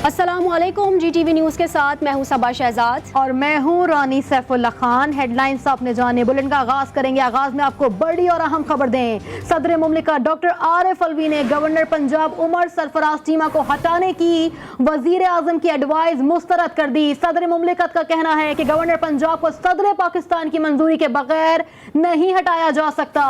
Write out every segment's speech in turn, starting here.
अस्सलामुअलैकुम, GTV news के साथ मैं हूं सबा शहजाद और मैं हूं रानी सैफुल्ला खान। हेडलाइंस आपने जाने, बुलेटिन का आगाज करेंगे। आगाज में आपको बड़ी और अहम खबर दें। सदर मुमलिकत डॉक्टर आरिफ अलवी ने गवर्नर पंजाब उमर सरफराज चीमा को हटाने की वजीर आजम की एडवाइस मुस्तरद कर दी। सदर मुमलिकत का कहना है कि गवर्नर पंजाब को सदर पाकिस्तान की मंजूरी के बगैर नहीं हटाया जा सकता।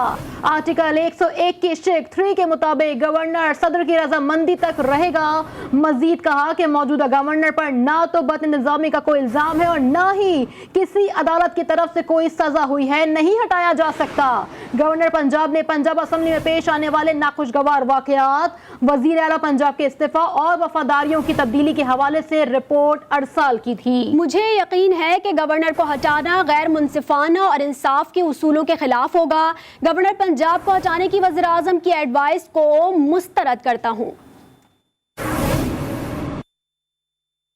आर्टिकल 101 की शिक 3 के मुताबिक गवर्नर सदर की रजामंदी तक रहेगा। मजीद कहा कि मौजूदा गवर्नर पर ना तो बदनिज़ामी का कोई इल्जाम है और ना ही किसी अदालत की तरफ से कोई सजा हुई है, नहीं हटाया जा सकता। गवर्नर पंजाब ने पंजाब असेंबली में पेश आने वाले नाखुशगवार वाकयात, वजीर आला पंजाब के इस्तीफा और वफादारियों की तब्दीली के हवाले से रिपोर्ट अरसाल की थी। मुझे यकीन है कि गवर्नर को हटाना गैर मुनसिफाना और इंसाफ के उसूलों के खिलाफ होगा। गवर्नर पंजाब को हटाने की वज़ीर आज़म की एडवाइस को मुस्तरद करता हूँ।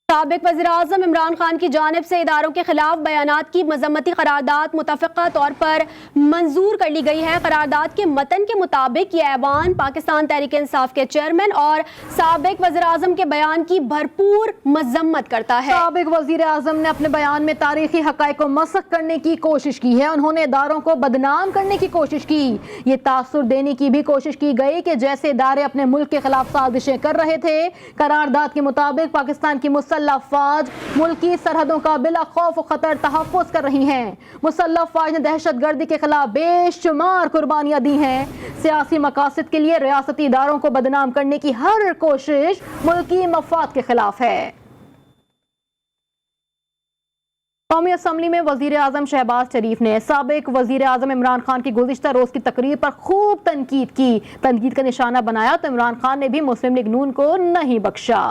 साबिक वज़ीर-ए-आज़म इमरान खान की जानिब से इदारों के खिलाफ बयानात की मजम्मती करारदाद मुतफ़िक़ा तौर पर मंजूर कर ली गई है। करारदाद के मतन के मुताबिक ये ऐवान पाकिस्तान तहरीक इंसाफ के चेयरमैन और साबिक वज़ीर-ए-आज़म के बयान की भरपूर मजम्मत करता है। साबिक वज़ीर-ए-आज़म ने अपने बयान में तारीखी हक़ाइक़ को मसख़ करने की कोशिश की है। उन्होंने इदारों को बदनाम करने की कोशिश की। ये तासुर देने की भी कोशिश की गई कि जैसे इदारे अपने मुल्क के खिलाफ साजिशें कर रहे थे। करारदाद के मुताबिक पाकिस्तान की मुसल्लह फ़ौज मुल्क की सरहदों का बिला खौफ खतर तहफ़्फ़ुज़ कर रही हैं। मुसल्लह फ़ौज ने दहशतगर्दी के खिलाफ बेशुमार कुर्बानियाँ दी हैं। सियासी मकासद के लिए रियासती इदारों को बदनाम करने की हर कोशिश मुल्की मफाद के खिलाफ है। कौमी असम्बली में वज़ीर आज़म शहबाज शरीफ ने साबिक वज़ीर आज़म इमरान खान की गुज़िश्ता रोज़ की तकरीर पर खूब तनकीद की। तनकीद का निशाना बनाया तो इमरान खान ने भी मुस्लिम लीग नून को नहीं बख्शा।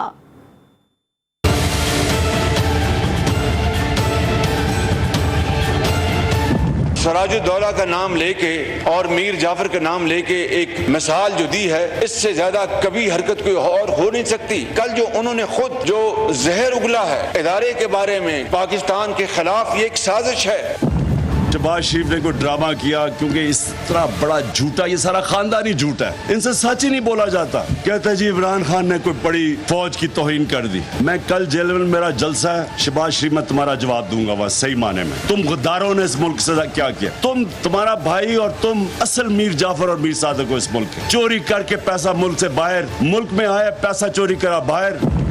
सराजुद्दौला का नाम लेके और मीर जाफर का नाम लेके एक मिसाल जो दी है, इससे ज्यादा कभी हरकत कोई और हो नहीं सकती। कल जो उन्होंने खुद जो जहर उगला है इदारे के बारे में पाकिस्तान के खिलाफ, ये एक साजिश है। शहबाज शरीफ ने कोई ड्रामा किया, क्योंकि इस तरह बड़ा झूठा, ये सारा खानदानी झूठा है, इनसे सच ही नहीं बोला जाता। कहते हैं जी इमरान खान ने कोई बड़ी फौज की तौहीन कर दी। मैं कल जेल में, मेरा जलसा है, शहबाज शरीफ मैं तुम्हारा जवाब दूंगा बस सही माने में। तुम गद्दारों ने इस मुल्क से क्या किया? तुम, तुम्हारा भाई और तुम असल मीर जाफर और मीर सादिक को इस मुल्क के चोरी करके पैसा मुल्क से बाहर, मुल्क में आया पैसा चोरी करा बाहर।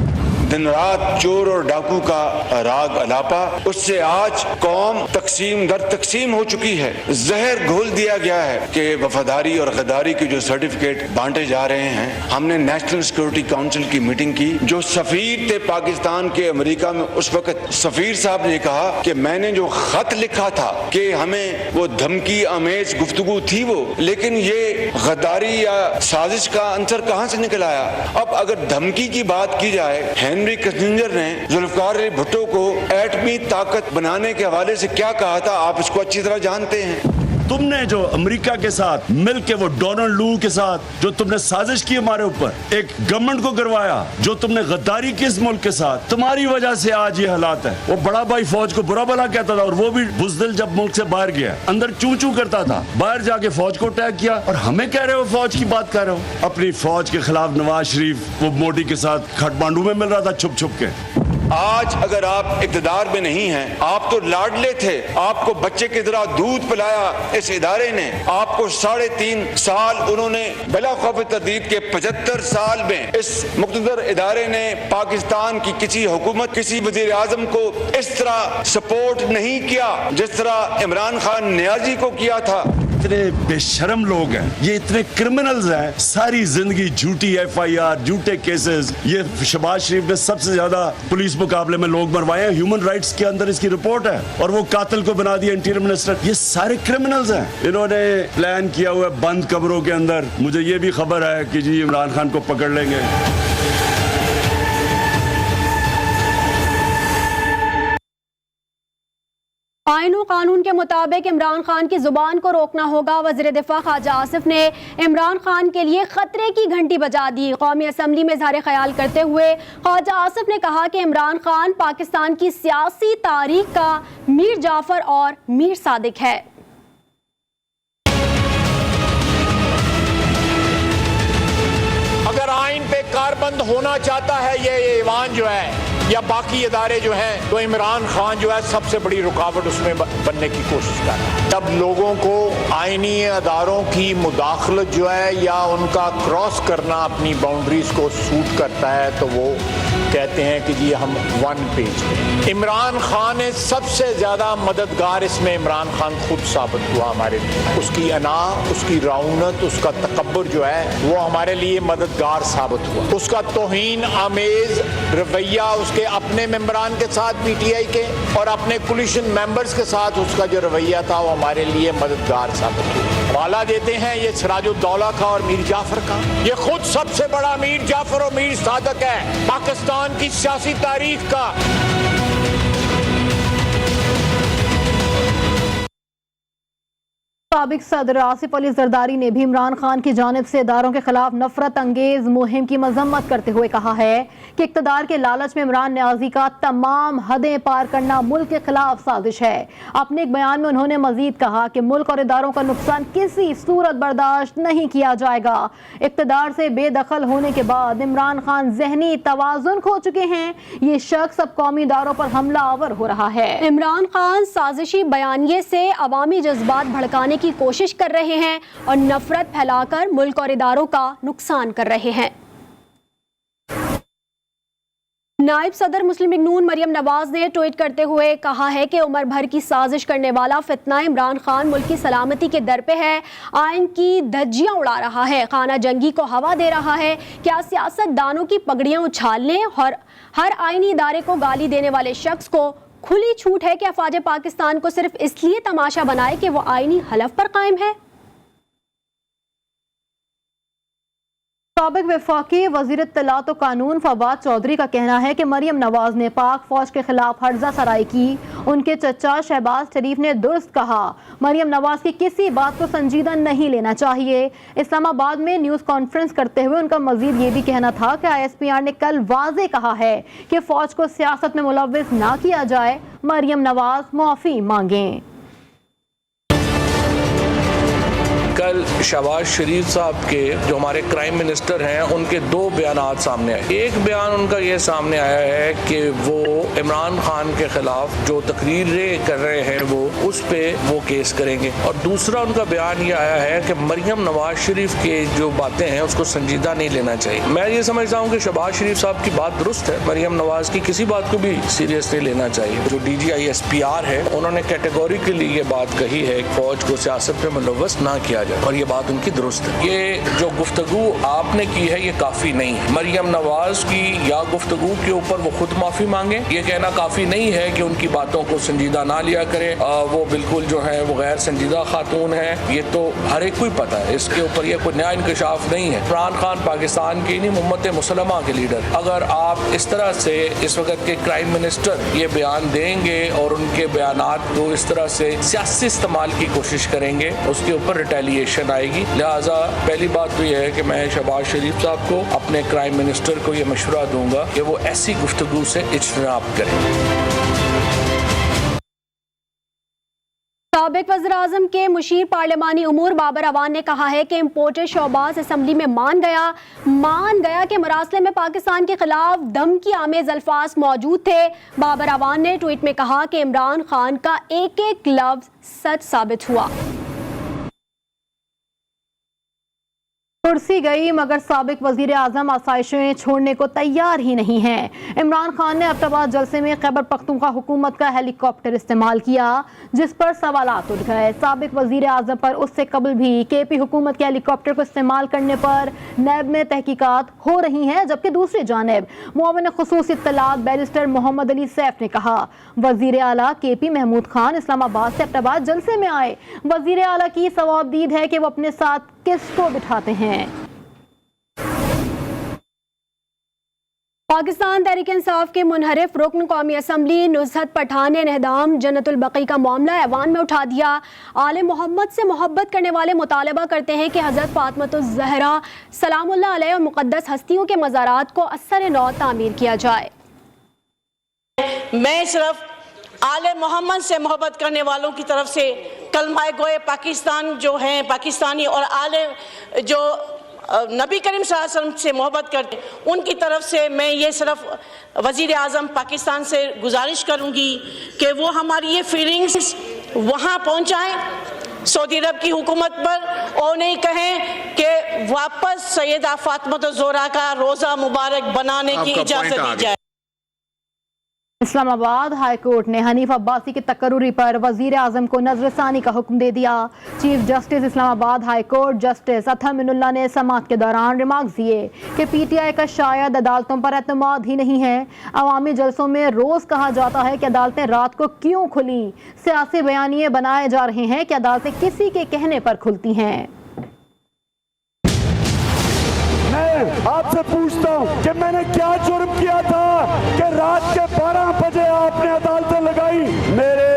दिन रात चोर और डाकू का राग अलापा, उससे आज कौम तकसीम दर तकसीम हो चुकी है। जहर घोल दिया गया है कि वफादारी और गद्दारी के जो सर्टिफिकेट बांटे जा रहे हैं। हमने नेशनल सिक्योरिटी काउंसिल की मीटिंग की। जो सफीर थे पाकिस्तान के अमेरिका में, उस वक्त सफीर साहब ने कहा कि मैंने जो खत लिखा था कि हमें वो धमकी अमेज गुफ्तगू थी वो, लेकिन ये गद्दारी या साजिश का अंसर कहाँ से निकल आया? अब अगर धमकी की बात की जाए, हेनरी किसिंजर ने जुल्फिकार अली भुट्टो को एटमी ताकत बनाने के हवाले से क्या कहा था, आप इसको अच्छी तरह जानते हैं। तुमने जो अमेरिका के साथ मिलके, वो डोनाल्ड लू के साथ जो तुमने साजिश की हमारे ऊपर, एक गवर्नमेंट को गिरवाया, जो तुमने गद्दारी की इस मुल्क के साथ, तुम्हारी वजह से आज ये हालात है। वो बड़ा भाई फौज को बुरा भला कहता था, और वो भी बुज़दिल जब मुल्क से बाहर गया, अंदर चू चू करता था, बाहर जाके फौज को अटैक किया, और हमें कह रहे हो फौज की बात कर रहे हो। अपनी फौज के खिलाफ नवाज शरीफ वो मोदी के साथ काठमांडू में मिल रहा था छुप छुप के। आज अगर आप इक़्तिदार में नहीं हैं, आप तो लाडले थे, आपको बच्चे की तरह दूध पिलाया इस इदारे ने। आपको 3.5 साल उन्होंने बिला खौफ तरदीद के 75 साल में इस मुक़्तदर इदारे ने पाकिस्तान की किसी हुकूमत, किसी वज़ीर आज़म को इस तरह सपोर्ट नहीं किया जिस तरह इमरान खान नियाजी को किया था। इतने बेशरम लोग हैं, ये इतने क्रिमिनल्स हैं, सारी जिंदगी झूठी FIR, झूठे केसेस। ये शहबाज शरीफ ने सबसे ज्यादा पुलिस मुकाबले में लोग मरवाए हैं, ह्यूमन राइट्स के अंदर इसकी रिपोर्ट है, और वो कातिल को बना दिया इंटीरियर मिनिस्टर। ये सारे क्रिमिनल्स हैं। इन्होंने प्लान किया हुआ है बंद कमरों के अंदर। मुझे ये भी खबर है कि जी इमरान खान को पकड़ लेंगे। आईन व कानून के मुताबिक इमरान खान की जुबान को रोकना होगा। वज़ीर दिफा ख्वाजा आसिफ ने इमरान खान के लिए खतरे की घंटी बजा दी। कौमी असम्बली में इज़हार ख्याल करते हुए ख्वाजा आसिफ ने कहा कि इमरान खान पाकिस्तान की सियासी तारीख का मीर जाफर और मीर सादिक है। अगर आइन पे कारबंद होना चाहता है ये ईवान जो है या बाकी इदारे जो हैं, तो इमरान खान जो है सबसे बड़ी रुकावट उसमें बनने की कोशिश कर रहा है। तब लोगों को आईनी अदारों की मुदाखलत जो है या उनका क्रॉस करना अपनी बाउंड्रीज को सूट करता है तो वो कहते हैं कि जी हम वन पेज पे। इमरान खान ने सबसे ज्यादा मददगार इसमें इमरान खान खुद साबित हुआ हमारे लिए। उसकी अना, उसकी रौनत, उसका तकब्बुर जो है वो हमारे लिए मददगार साबित हुआ। उसका तौहीन आमेज रवैया उसके अपने मेंबरान के साथ पीटीआई के और अपने कोलिशन मेंबर्स के साथ उसका जो रवैया था वो हमारे लिए मददगार साबित हुआ। हवाला देते हैं ये सिराजुद्दौला का और मीर जाफर का। ये खुद सबसे बड़ा मीर जाफर और मीर सादक है पाकिस्तान की सियासी तारीख का। साबिक सदर आसिफ अली जरदारी ने भी इमरान खान की जानिब से इदारों के खिलाफ नफरत अंगेज मुहिम की मजम्मत करते हुए कहा है कि इक़्तिदार के लालच में इमरान न्याजी का तमाम हदें पार करना मुल्क के खिलाफ साजिश है। अपने एक बयान में उन्होंने मजीद कहा कि मुल्क और इदारों का नुकसान किसी सूरत बर्दाश्त नहीं किया जाएगा। इक़्तिदार से बेदखल होने के बाद इमरान खान जहनी तवाज़ुन खो चुके हैं। ये शख्स अब कौमी इदारों पर हमलावर हो रहा है। इमरान खान साजिशी बयानिए से अवामी जज्बात भड़काने की कोशिश कर रहे हैं और नफरत फैलाकर मुल्क और इदारों का नुकसान कर रहे हैं। नायब सदर मुस्लिम लीग नून मरियम नवाज ने ट्वीट करते हुए कहा है कि उम्र भर की साजिश करने वाला फितना इमरान खान मुल्क की सलामती के दर पे है, आइन की धज्जियां उड़ा रहा है, खाना जंगी को हवा दे रहा है। क्या सियासतदानों की पगड़ियां उछालने और हर आइनी इदारे को गाली देने वाले शख्स को खुली छूट है कि अफवाज पाकिस्तान को सिर्फ इसलिए तमाशा बनाए कि वो आइनी हलफ पर कायम है? साबिक वफाकी वज़ीर इत्तलात व कानून फवाद चौधरी का कहना है कि मरियम नवाज ने पाक फौज के खिलाफ हर्जा सराई की। उनके चचा शहबाज शरीफ ने दुरुस्त कहा, मरियम नवाज की किसी बात को संजीदा नहीं लेना चाहिए। इस्लामाबाद में न्यूज़ कॉन्फ्रेंस करते हुए उनका मजीद ये भी कहना था कि ISPR ने कल वाज़े कहा है कि फौज को सियासत में मुलव्विस ना किया जाए। मरियम नवाज माफ़ी मांगें। कल शहबाज शरीफ साहब के जो हमारे क्राइम मिनिस्टर हैं उनके दो बयान सामने आए। एक बयान उनका ये सामने आया है कि वो इमरान खान के खिलाफ जो तकरीरें कर रहे हैं वो उस पे वो केस करेंगे, और दूसरा उनका बयान ये आया है कि मरियम नवाज शरीफ के जो बातें हैं उसको संजीदा नहीं लेना चाहिए। मैं ये समझता हूँ कि शहबाज शरीफ साहब की बात दुरुस्त है, मरियम नवाज की किसी बात को भी सीरियस नहीं लेना चाहिए। जो DGI ISPR है उन्होंने कैटेगोरिकली ये बात कही है कि फौज को सियासत में मुलव्वस ना किया जाए, और ये बात उनकी दुरुस्त है। ये जो गुफ्तगू आपने की है ये काफी नहीं है। मरियम नवाज की या गुफ्तगू के ऊपर वो खुद माफी मांगे, ये कहना काफी नहीं है कि उनकी बातों को संजीदा ना लिया करें। वो बिल्कुल जो है वो गैर संजीदा खातून है, ये तो हर एक को ही पता है, इसके ऊपर ये कोई नया इंकशाफ नहीं है। इमरान खान पाकिस्तान की नहीं उम्मत मुसलमा के लीडर। अगर आप इस तरह से इस वक्त के क्राइम मिनिस्टर ये बयान देंगे और उनके बयानात को इस तरह से सियासी इस्तेमाल की कोशिश करेंगे, उसके ऊपर रिटेलिएशन आएगी। लिहाजा पहली बात तो यह है कि मैं शहबाज शरीफ साहब को, अपने क्राइम मिनिस्टर को यह मशवरा दूंगा कि वो ऐसी गुफ्तगू से इज्तनाब करें। साबिक वज़ीर-ए-आज़म के मुशीर पार्लिमानी उमूर बाबर अवान ने कहा है कि इम्पोर्टेड शोबाज असम्बली में मान गया कि मरासले में पाकिस्तान के खिलाफ धमकी आमेज अल्फाज मौजूद थे। बाबर अवान ने ट्वीट में कहा कि इमरान खान का एक एक लफ्ज सच साबित हुआ। कुर्सी गई मगर साबिक वजीर आजम आसाइशें छोड़ने को तैयार ही नहीं हैं। इमरान खान ने अब्ताबाद जलसे में खैबर पख्तूनख्वा हुकूमत का हेलीकॉप्टर इस्तेमाल किया, जिस पर सवालात उठ गए। साबिक वजीर आजम पर उससे कबल भी KP हुकूमत के हेलीकॉप्टर को इस्तेमाल करने पर नैब में तहकीकात हो रही हैं, जबकि दूसरी जानिब मुआविन खुसूसी इत्तलात बैरिस्टर मोहम्मद अली सैफ ने कहा वजीर आला KP महमूद खान इस्लामाबाद से अब्ताबाद जलसे में आए। वजीर आला की सवाबदीद है कि वो अपने साथ किसको बिठाते हैं। पाकिस्तान तहरीक इंसाफ के मुनहरिफ रुकन कौमी असम्बली नुज़हत पठान ने इन्हदाम जन्नतुल बकी का मामला ऐवान में उठा दिया। आले मोहम्मद से मोहब्बत करने वाले मुतालबा करते हैं कि हज़रत फ़ातिमा ज़हरा सलामुल्लाह अलैहा और मुक़द्दस हस्तियों के मज़ारात को असर नौ तामीर किया जाए। मैं सिर्फ आले मोहम्मद से मोहब्बत करने वालों की तरफ से कलमाए गोए पाकिस्तान जो हैं पाकिस्तानी और आले जो नबी करीम सल्लल्लाहु अलैहि वसल्लम से मोहब्बत करते हैं, उनकी तरफ से मैं ये सिर्फ वज़ीर आज़म पाकिस्तान से गुजारिश करूँगी कि वो हमारी ये फीलिंग्स वहाँ पहुँचाएँ सऊदी अरब की हुकूमत पर, और नहीं कहें कि वापस सैयदा फातिमा ज़ोहरा का रोज़ा मुबारक बनाने की इजाज़त दी जाए। इस्लामाबाद हाई कोर्ट ने हनीफ अब्बासी की तकर्रुरी पर वजीर आजम को नजरसानी का हुक्म दे दिया। Chief justice Islamabad high court justice Athar Minallah ने समाअत के दौरान रिमार्क्स दिए कि पीटीआई का शायद अदालतों पर एतमाद ही नहीं है। अवामी जलसों में रोज कहा जाता है कि अदालतें रात को क्यों खुली। सियासी बयानिए बनाए जा रहे हैं कि अदालतें किसी के कहने पर खुलती हैं। मैं आपसे पूछता हूँ कि मैंने क्या जुर्म किया था कि रात के 12 बजे आपने अदालतें लगाई। मेरे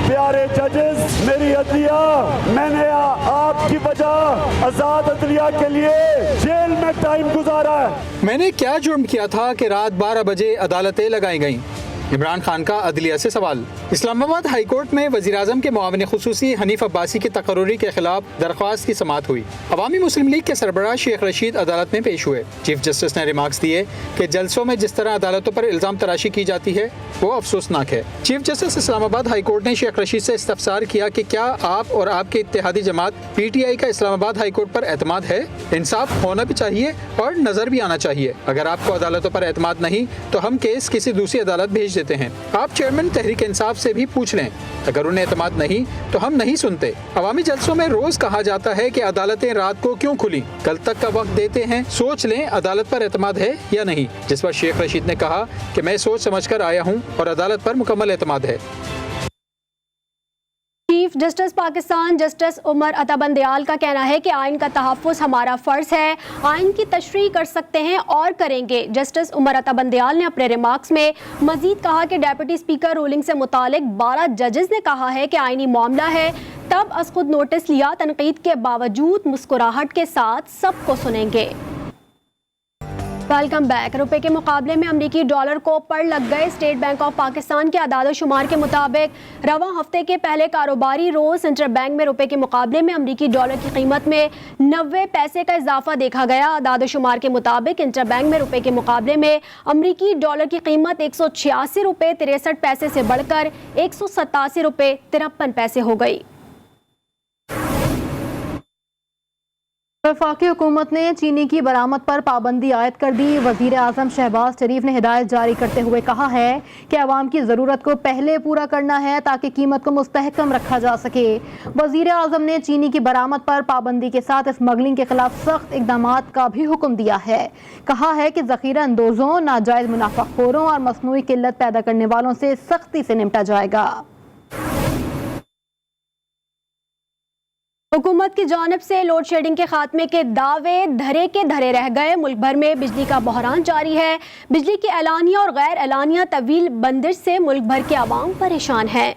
प्यारे जजेस, मेरी अदलिया, मैंने आपकी वजह आजाद अदलिया के लिए जेल में टाइम गुजारा है। मैंने क्या जुर्म किया था कि रात 12 बजे अदालतें लगाई गईं। इमरान खान का अदलिया से सवाल। इस्लामाबाद हाई कोर्ट में वज़ीर आज़म के मुआविन खुसूसी हनीफ अब्बासी की तकर्रुरी के खिलाफ दरख्वास्त की समाअत हुई। अवामी मुस्लिम लीग के सरबराह शेख रशीद अदालत में पेश हुए। चीफ जस्टिस ने रिमार्क्स दिए कि जलसों में जिस तरह अदालतों पर इल्ज़ाम तराशी की जाती है वो अफसोसनाक है। Chief justice Islamabad high court ने शेख रशीद से इस्तफसार किया कि क्या आप और आपके इत्तेहादी जमात PTI का इस्लामाबाद हाई कोर्ट पर एतमाद है। इंसाफ होना भी चाहिए और नजर भी आना चाहिए। अगर आपको अदालतों पर एतमाद नहीं तो हम केस किसी दूसरी अदालत भेज देते हैं। आप चेयरमैन तहरीक इंसाफ से भी पूछ लें। अगर उन्हें एतमाद नहीं तो हम नहीं सुनते। अवामी जलसों में रोज कहा जाता है कि अदालतें रात को क्यों खुली। कल तक का वक्त देते हैं, सोच लें अदालत पर एतमाद है या नहीं। जिस पर शेख रशीद ने कहा कि मैं सोच समझ कर आया हूँ और अदालत पर मुकम्मल एतमाद है। Chief justice Pakistan justice Umar Ata Bandial का कहना है कि आइन का तहफ़्फ़ुज़ हमारा फ़र्ज़ है। आइन की तशरीह कर सकते हैं और करेंगे। जस्टिस उमर अता बंदयाल ने अपने रिमार्क्स में मज़ीद कहा कि डेप्यूटी स्पीकर रूलिंग से मुतालिक 12 जजेस ने कहा है कि आइनी मामला है, तब अस खुद नोटिस लिया। तनकीद के बावजूद मुस्कुराहट के साथ सबको सुनेंगे। Welcome back. रुपए के मुकाबले में अमरीकी डॉलर को पड़ लग गए। स्टेट बैंक ऑफ पाकिस्तान के आदाद शुमार के मुताबिक रवां हफ्ते के पहले कारोबारी रोज इंटर बैंक में रुपए के मुकाबले में अमरीकी डॉलर की कीमत में 90 पैसे का इजाफा देखा गया। आदाद शुमार के मुताबिक इंटर बैंक में रुपए के मुकाबले में अमरीकी डॉलर की कीमत 186 रुपये 63 पैसे से बढ़कर 187 रुपये 53 पैसे हो गई। वफाकी हुकूमत ने चीनी की बरामद पर पाबंदी आयद कर दी। वज़ीर आज़म शहबाज शरीफ ने हिदायत जारी करते हुए कहा है कि अवाम की ज़रूरत को पहले पूरा करना है ताकि कीमत को मुस्तहकम रखा जा सके। वज़ीर आज़म ने चीनी की बरामद पर पाबंदी के साथ स्मगलिंग के खिलाफ सख्त इक़दामात का भी हुक्म दिया है। कहा है कि ज़ख़ीरा अंदोज़ों, नाजायज़ मुनाफाखोरों और मसनूई किल्लत पैदा करने वालों से सख्ती से निपटा जाएगा। हुकूमत की जानिब से लोड शेडिंग के खात्मे के दावे धरे के धरे रह गए। मुल्क भर में बिजली का बहरान जारी है। बिजली की एलानिया और गैर एलानिया तवील बंदिश से मुल्क भर के आवाम परेशान हैं।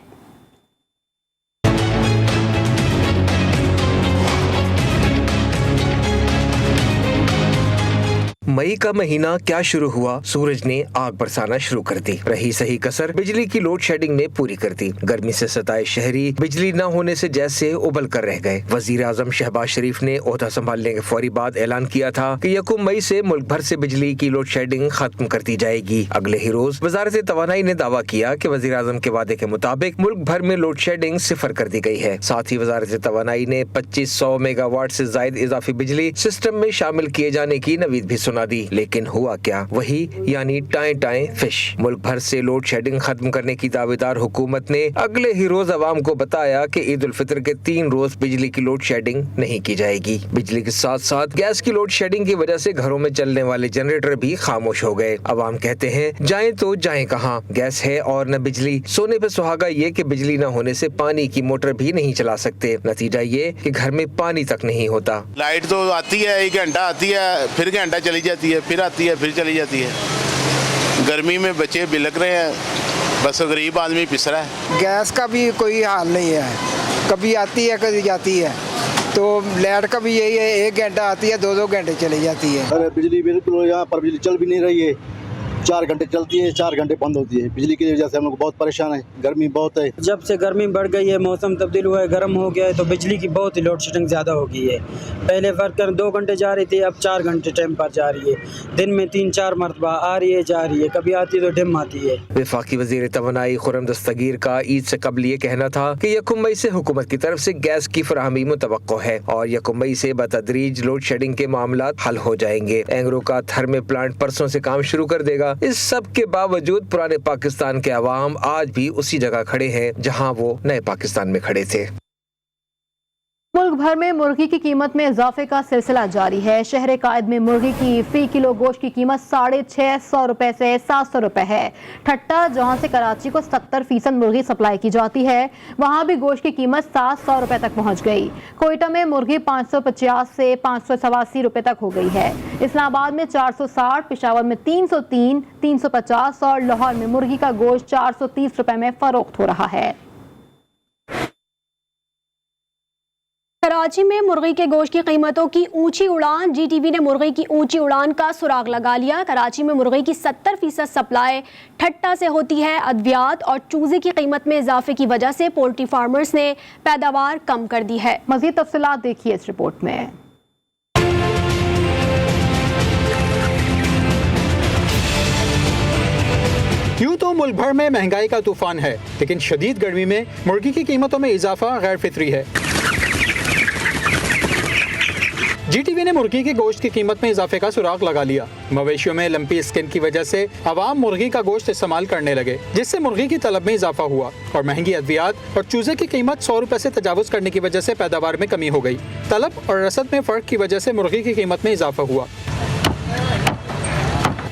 मई का महीना क्या शुरू हुआ, सूरज ने आग बरसाना शुरू कर दी। रही सही कसर बिजली की लोड शेडिंग ने पूरी कर दी। गर्मी से सताए शहरी बिजली न होने से जैसे उबल कर रह गए। वजीर आजम शहबाज शरीफ ने ओहदा संभालने के फौरी बाद ऐलान किया था कि 1 मई से मुल्क भर से बिजली की लोड शेडिंग खत्म कर दी जाएगी। अगले ही रोज वजारत तवानाई ने दावा किया कि वजीर आजम के वादे के मुताबिक मुल्क भर में लोड शेडिंग 0 कर दी गई है। साथ ही वजारत तवानाई ने 2500 मेगावाट से जायद इजाफी बिजली सिस्टम में शामिल किए जाने की नवीद भी सुना दी। लेकिन हुआ क्या, वही यानी टाएं टाएं फिश। मुल्क भर से लोड शेडिंग खत्म करने की दावेदार हुकूमत ने अगले ही रोज अवाम को बताया कि ईद उल फितर के 3 रोज बिजली की लोड शेडिंग नहीं की जाएगी। बिजली के साथ साथ गैस की लोड शेडिंग की वजह से घरों में चलने वाले जनरेटर भी खामोश हो गए। अवाम कहते हैं जाएं तो जाएं कहां, गैस है और न बिजली। सोने पे सुहागा ये कि बिजली न होने से पानी की मोटर भी नहीं चला सकते। नतीजा ये कि घर में पानी तक नहीं होता। लाइट तो आती है, 1 घंटा आती है, फिर घंटा चली जाती है, फिर आती है, फिर चली जाती है। गर्मी में बच्चे बिलक रहे हैं, बस गरीब आदमी पिस रहा है। गैस का भी कोई हाल नहीं है, कभी आती है कभी जाती है। तो लाइट का भी यही है, 1 घंटा आती है, 2-2 घंटे चली जाती है। अरे बिजली बिल्कुल यहाँ पर बिजली चल भी नहीं रही है। 4 घंटे चलती है, 4 घंटे बंद होती है। बिजली की वजह से हम लोग बहुत परेशान है, गर्मी बहुत है। जब से गर्मी बढ़ गई है, मौसम तब्दील हुआ है, गर्म हो गया है, तो बिजली की बहुत ही लोड शेडिंग ज़्यादा हो गई है। पहले वर्कर 2 घंटे जा रही थी, अब 4 घंटे टाइम पर जा रही है। दिन में 3-4 मरतबा आ रही है, जा रही है, कभी आती है तो डिम आती है। वफाकी वज़ीर तवानाई खुर्रम दस्तगीर का ईद से कबल ये कहना था कि 1 मई से हुकूमत की तरफ से गैस की फराहमी मुतवक्को है और 1 मई से बतदरीज लोड शेडिंग के मामला हल हो जाएंगे। एंग्रो का थर्मल प्लांट परसों से काम शुरू कर देगा। इस सब के बावजूद पुराने पाकिस्तान के अवाम आज भी उसी जगह खड़े हैं जहां वो नए पाकिस्तान में खड़े थे। मुल्क भर में मुर्गी की कीमत में इजाफे का सिलसिला जारी है। शहर कायद में मुर्गी की फी किलो गोश्त की कीमत 650 रुपए से 700 रुपए है। ठट्टा, जहां से कराची को 70% मुर्गी सप्लाई की जाती है, वहां भी गोश्त की कीमत 700 रुपए तक पहुंच गई। कोयटा में मुर्गी 550 से 587 रुपए तक हो गई है। इस्लामाबाद में 460, पेशावर में 303, 350 और लाहौर में मुर्गी का गोश्त 430 रुपए में फरोख्त हो रहा है। कराची में मुर्गी के गोश्त की कीमतों की ऊंची उड़ान। GTV ने मुर्गी की ऊंची उड़ान का सुराग लगा लिया। कराची में मुर्गी की 70% सप्लाई ठट्टा से होती है। अद्वियात और चूजे की कीमत में इजाफे की वजह से पोल्ट्री फार्मर्स ने पैदावार कम कर दी है। मज़ीद तफसीलात देखिए इस रिपोर्ट में। यूं तो मुल्क भर में महंगाई का तूफान है, लेकिन शदीद गर्मी में मुर्गी की कीमतों में इजाफा गैर फितरी है। GTV ने मुर्गी के गोश्त की कीमत में इजाफे का सुराग लगा लिया। मवेशियों में लंपी स्किन की वजह से अवाम मुर्गी का गोश्त इस्तेमाल करने लगे, जिससे मुर्गी की तलब में इजाफा हुआ और महंगी अद्वियात और चूजे की कीमत 100 रुपए से तजावुज करने की वजह से पैदावार में कमी हो गई। तलब और रसद में फर्क की वजह से मुर्गी की कीमत में इजाफा हुआ।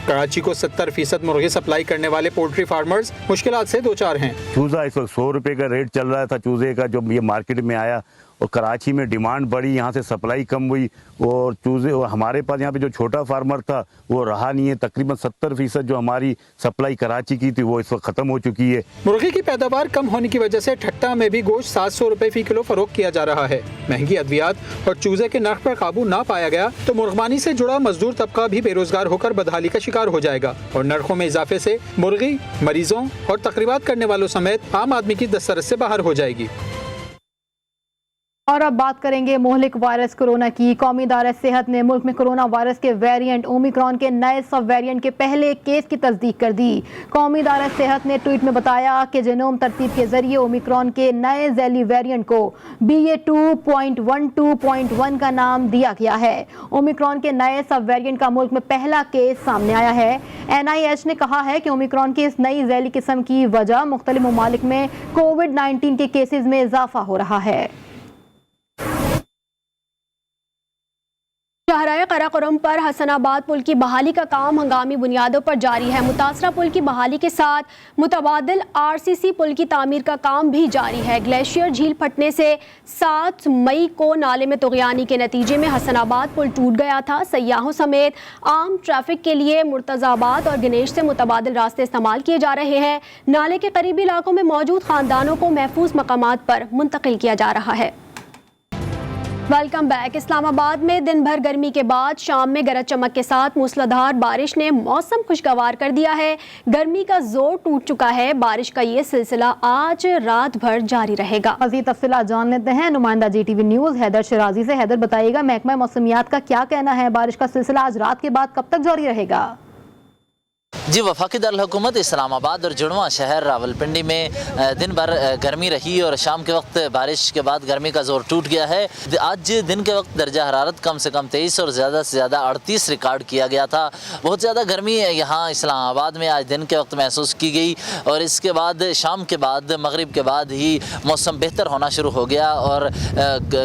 कराची को 70% मुर्गी सप्लाई करने वाले पोल्ट्री फार्मर्स मुश्किलात से दो चार हैं। चूजा इस वक्त 100 रुपए का रेट चल रहा था चूजे का, जो ये मार्केट में आया और कराची में डिमांड बढ़ी, यहाँ से सप्लाई कम हुई और चूजे और हमारे पास यहाँ पे जो छोटा फार्मर था वो रहा नहीं है। तकरीबन 70% जो हमारी सप्लाई कराची की थी वो इस वक्त खत्म हो चुकी है। मुर्गी की पैदावार कम होने की वजह से ठट्टा में भी गोश्त 700 रुपए फी किलो फरोख्त किया जा रहा है। महंगी अद्वियात और चूजे के नर्ख पर काबू ना पाया गया तो मुर्गबानी से जुड़ा मजदूर तबका भी बेरोजगार होकर बदहाली का शिकार हो जाएगा और नर्खों में इजाफे से मुर्गी, मरीजों और तकरीबात करने वालों समेत आम आदमी की दस्तरस से बाहर हो जाएगी। और अब बात करेंगे मोहलिक वायरस कोरोना की। कौमी इदारा सेहत ने मुल्क में कोरोना वायरस के वेरिएंट ओमिक्रॉन के नए सब वेरिएंट के पहले केस की तस्दीक कर दी। कौमी इदारा सेहत ने ट्वीट में बताया कि जेनोम तरतीब के जरिए ओमिक्रॉन के नए झैली वेरिएंट को BA.2.12.1 का नाम दिया गया है। ओमिक्रॉन के नए सब वेरिएंट का मुल्क में पहला केस सामने आया है। NIH ने कहा है कि ओमिक्रॉन की इस नई झैली किस्म की वजह मुख्तलिफ ममालिक में कोविड-19 के केसेज में इजाफा हो रहा है। शाहराह कराकोरम पर हसनाबाद पुल की बहाली का काम हंगामी बुनियादों पर जारी है। मुतासरा पुल की बहाली के साथ मुतबादिल RCC पुल की तामीर का काम भी जारी है। ग्लेशियर झील फटने से 7 मई को नाले में तुगयानी के नतीजे में हसनाबाद पुल टूट गया था। सयाहों समेत आम ट्रैफिक के लिए मुर्तजाबाद और गणेश से मुतबादिल रास्ते इस्तेमाल किए जा रहे हैं। नाले के करीबी इलाकों में मौजूद खानदानों को महफूज मकामात पर मुंतकिल किया जा रहा है। Welcome back. इस्लामाबाद में दिन भर गर्मी के बाद शाम में गरज चमक के साथ मूसलाधार बारिश ने मौसम खुशगवार कर दिया है। गर्मी का जोर टूट चुका है। बारिश का ये सिलसिला आज रात भर जारी रहेगा। मज़ीद तफसीलात जान लेते हैं नुमाइंदा GTV न्यूज़ हैदर शराजी से। हैदर, बताइएगा महकमा मौसमियात का क्या कहना है, बारिश का सिलसिला आज रात के बाद कब तक जारी रहेगा? जी, वफाकी दारुल-हुकूमत इस्लामाबाद और जुड़वा शहर रावलपिंडी में दिन भर गर्मी रही और शाम के वक्त बारिश के बाद गर्मी का जोर टूट गया है। आज दिन के वक्त दर्जा हरारत कम से कम 23 और ज़्यादा से ज़्यादा 38 रिकॉर्ड किया गया था। बहुत ज़्यादा गर्मी यहाँ इस्लामाबाद में आज दिन के वक्त महसूस की गई और इसके बाद शाम के बाद मगरिब के बाद ही मौसम बेहतर होना शुरू हो गया और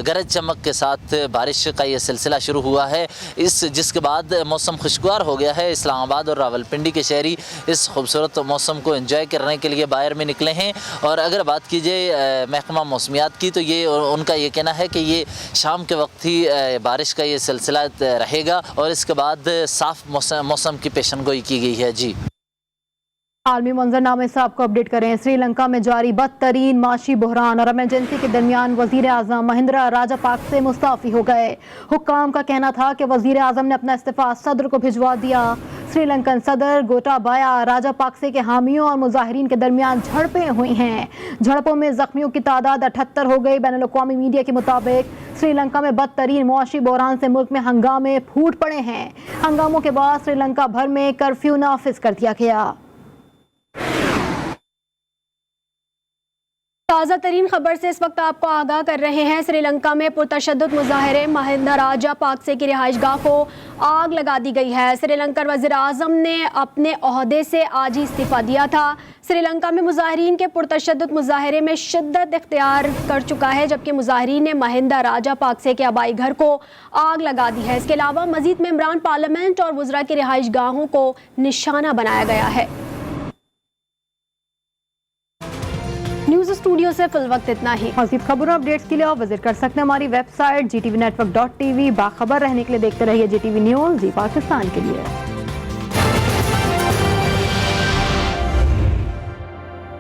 गरज चमक के साथ बारिश का ये सिलसिला शुरू हुआ है। जिसके बाद मौसम खुशगवार हो गया है। इस्लामाबाद और रावलपिंडी के शहरी इस खूबसूरत मौसम को एंजॉय करने के लिए बाहर में निकले हैं। और अगर बात की जाए महकमा मौसमियात की तो ये उनका ये कहना है कि ये शाम के वक्त ही बारिश का ये सिलसिला रहेगा और इसके बाद साफ मौसम की पेशनगोई की गई है। जी। आलमी मंजरनामे से आपको अपडेट करें। श्रीलंका में जारी बदतरीन माशी बहरान और इमरजेंसी के दरमियान वजीर आजम महिंद्रा राजापाक्से मुस्ताफी हो गए। हुक्काम का कहना था कि वजीर आजम ने अपना इस्तीफा सदर को भिजवा दिया। श्रीलंकन सदर गोटाबाया राजापाक्से के हामियों और मुजाहिरीन के दरमियान झड़पें हुई हैं। झड़पों में जख्मियों की तादाद 78 हो गई। बैनुल-अक़वामी मीडिया के मुताबिक श्रीलंका में बदतरीन मुआशी बहरान से मुल्क में हंगामे फूट पड़े हैं। हंगामों के बाद श्रीलंका भर में कर्फ्यू नाफिज कर दिया गया। ताज़ा तरीन खबर से इस वक्त आपको आगाह कर रहे हैं। श्रीलंका में पुरतशद्दुद मुजाहिरे महिंदा राजापाक्से की रिहाइशगाह को आग लगा दी गई है। श्रीलंका वज़ीर आज़म ने अपने ओहदे से आज ही इस्तीफ़ा दिया था। श्रीलंका में मुजाहिरीन के पुरतशद्दुद मुजाहिरे में शिद्दत इख्तियार कर चुका है, जबकि मुजाहिरीन ने महिंदा राजापाक्से के आबाई घर को आग लगा दी है। इसके अलावा मजीद मेंबरान पार्लियामेंट और वज़रा की रिहाइशगाहों को निशाना बनाया गया है। न्यूज़ स्टूडियो से फिल वक्त इतना ही। मज़ीद खबरों अपडेट्स के लिए आप विजिट कर सकते हैं हमारी वेबसाइट GTV Network.tv। बाखबर रहने के लिए देखते रहिए GTV न्यूज़, जी पाकिस्तान के लिए।